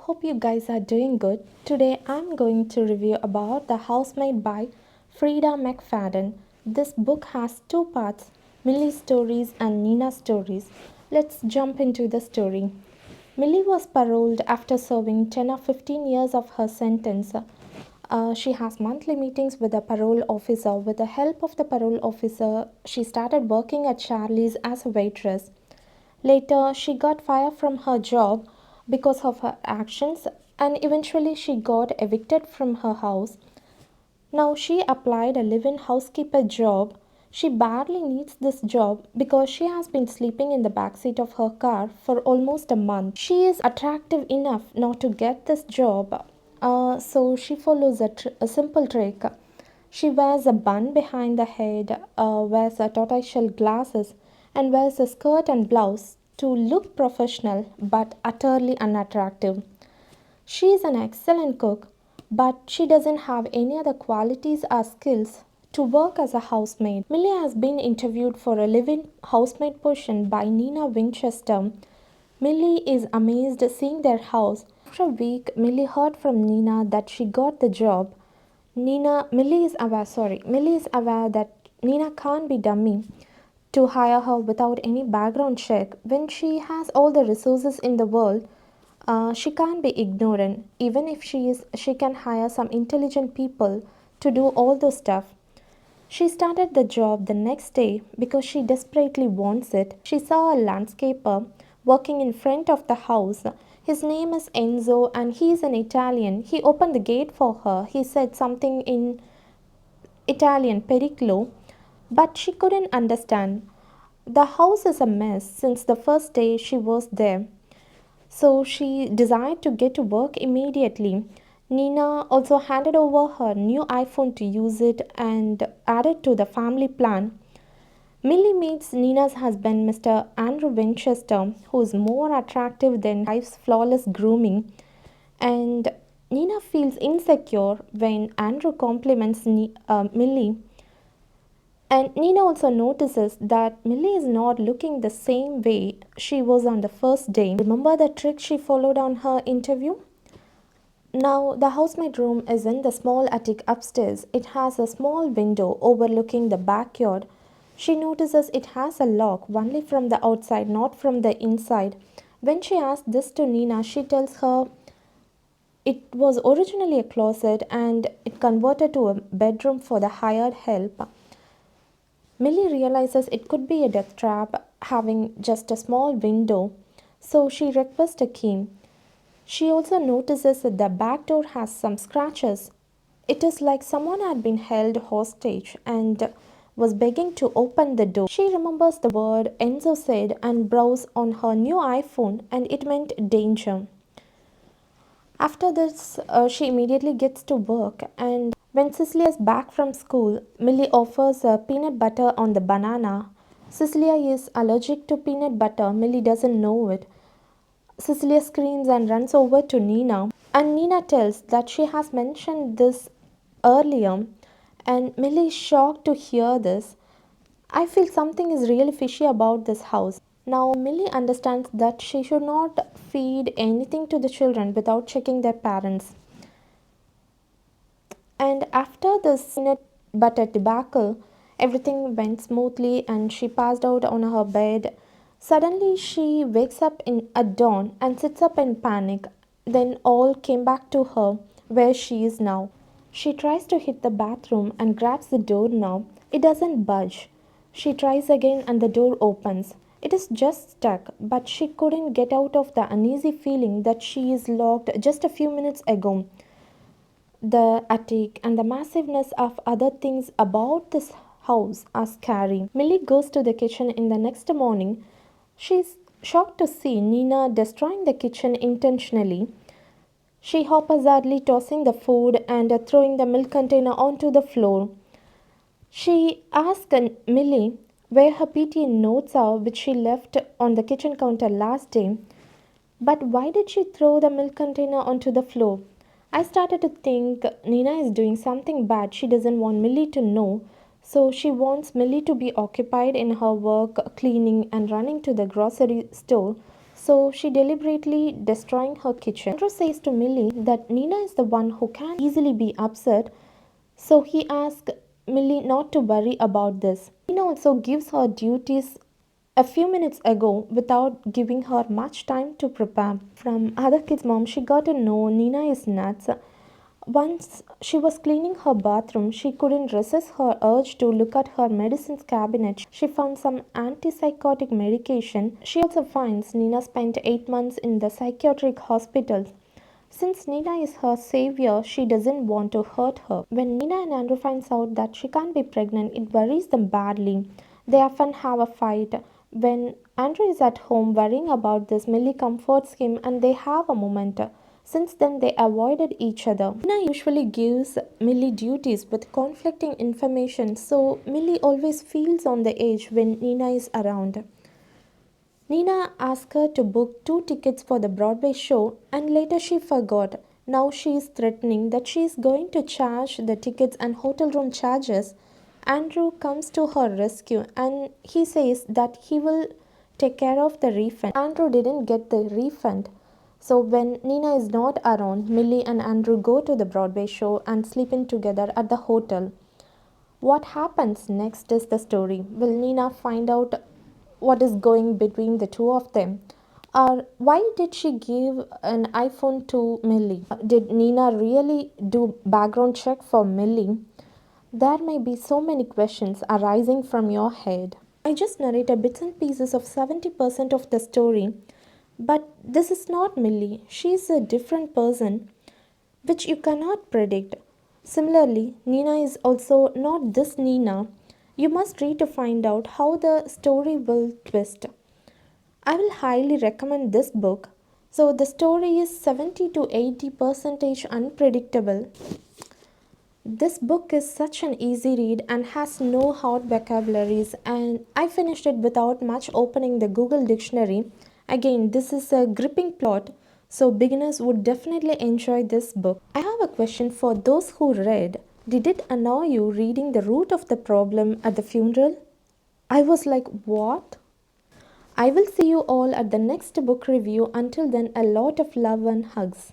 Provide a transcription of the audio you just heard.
Hope you guys are doing good. Today I'm going to review about The Housemaid by Freida McFadden. This book has two parts, Millie's stories and Nina's stories. Let's jump into the story. Millie was paroled after serving 10 or 15 years of her sentence. She has monthly meetings with the parole officer. With the help of the parole officer, she started working at Shirley's as a waitress. Later, she got fired from her job because of her actions, and eventually she got evicted from her house. Now she applied a live-in housekeeper job. She barely needs this job because she has been sleeping in the backseat of her car for almost a month. She is attractive enough not to get this job, so she follows a simple trick. She wears a bun behind the head, wears a tortoiseshell glasses, and wears a skirt and blouse to look professional but utterly unattractive. She is an excellent cook, but she doesn't have any other qualities or skills to work as a housemaid. Millie has been interviewed for a live-in housemaid position by Nina Winchester. Millie is amazed seeing their house. After a week, Millie heard from Nina that she got the job. Millie is aware that Nina can't be dummy to hire her without any background check. When she has all the resources in the world, she can't be ignorant. Even if she can hire some intelligent people to do all those stuff. She started the job the next day because she desperately wants it. She saw a landscaper working in front of the house. His name is Enzo and he is an Italian. He opened the gate for her. He said something in Italian, Pericolo, but she couldn't understand. The house is a mess since the first day she was there, so she decided to get to work immediately. Nina also handed over her new iPhone to use it and added to the family plan. Millie meets Nina's husband, Mr. Andrew Winchester, who is more attractive than wife's flawless grooming, and Nina feels insecure when Andrew compliments Millie. And Nina also notices that Millie is not looking the same way she was on the first day. Remember the trick she followed on her interview? Now, the housemaid room is in the small attic upstairs. It has a small window overlooking the backyard. She notices it has a lock only from the outside, not from the inside. When she asks this to Nina, she tells her it was originally a closet and it converted to a bedroom for the hired help. Millie realizes it could be a death trap having just a small window, so she requests a key. She also notices that the back door has some scratches. It is like someone had been held hostage and was begging to open the door. She remembers the word Enzo said and browsed on her new iPhone, and it meant danger. After this, she immediately gets to work, and when Cecilia is back from school, Millie offers peanut butter on the banana. Cecilia is allergic to peanut butter. Millie doesn't know it. Cecilia screams and runs over to Nina, and Nina tells that she has mentioned this earlier, and Millie is shocked to hear this. I feel something is really fishy about this house. Now, Millie understands that she should not feed anything to the children without checking their parents. And after this peanut butter debacle, everything went smoothly and she passed out on her bed. Suddenly, she wakes up at dawn and sits up in panic. Then all came back to her where she is now. She tries to hit the bathroom and grabs the doorknob. It doesn't budge. She tries again and the door opens. It is just stuck, but she couldn't get out of the uneasy feeling that she is locked just a few minutes ago. The attic and the massiveness of other things about this house are scary. Millie goes to the kitchen in the next morning. She's shocked to see Nina destroying the kitchen intentionally. She haphazardly tossing the food and throwing the milk container onto the floor. She asks Millie where her PTA notes are, which she left on the kitchen counter last day. But why did she throw the milk container onto the floor? I started to think Nina is doing something bad she doesn't want Millie to know, so she wants Millie to be occupied in her work, cleaning, and running to the grocery store so she deliberately destroying her kitchen. Andrew says to Millie that Nina is the one who can easily be upset, so he asks Millie not to worry about this. Nina also gives her duties a few minutes ago without giving her much time to prepare. From other kids' mom, she got to know Nina is nuts. Once she was cleaning her bathroom, she couldn't resist her urge to look at her medicines cabinet. She found some antipsychotic medication. She also finds Nina spent 8 months in the psychiatric hospital. Since Nina is her savior, she doesn't want to hurt her. When Nina and Andrew finds out that she can't be pregnant, it worries them badly. They often have a fight. When Andrew is at home worrying about this, Millie comforts him and they have a moment. Since then, they avoided each other. Nina usually gives Millie duties with conflicting information, so Millie always feels on the edge when Nina is around. Nina asked her to book 2 tickets for the Broadway show and later she forgot. Now she is threatening that she is going to charge the tickets and hotel room charges. Andrew comes to her rescue and he says that he will take care of the refund. Andrew didn't get the refund. So when Nina is not around, Millie and Andrew go to the Broadway show and sleep in together at the hotel. What happens next is the story. Will Nina find out what is going between the two of them? Or why did she give an iPhone to Millie? Did Nina really do background check for Millie? There may be so many questions arising from your head. I just narrated bits and pieces of 70% of the story, but this is not Millie. She is a different person which you cannot predict. Similarly, Nina is also not this Nina. You must read to find out how the story will twist. I will highly recommend this book. So the story is 70 to 80% unpredictable. This book is such an easy read and has no hard vocabularies, and I finished it without much opening the Google dictionary. Again, this is a gripping plot, so beginners would definitely enjoy this book. I have a question for those who read. Did it annoy you reading the root of the problem at the funeral? I was like, what? I will see you all at the next book review. Until then, a lot of love and hugs.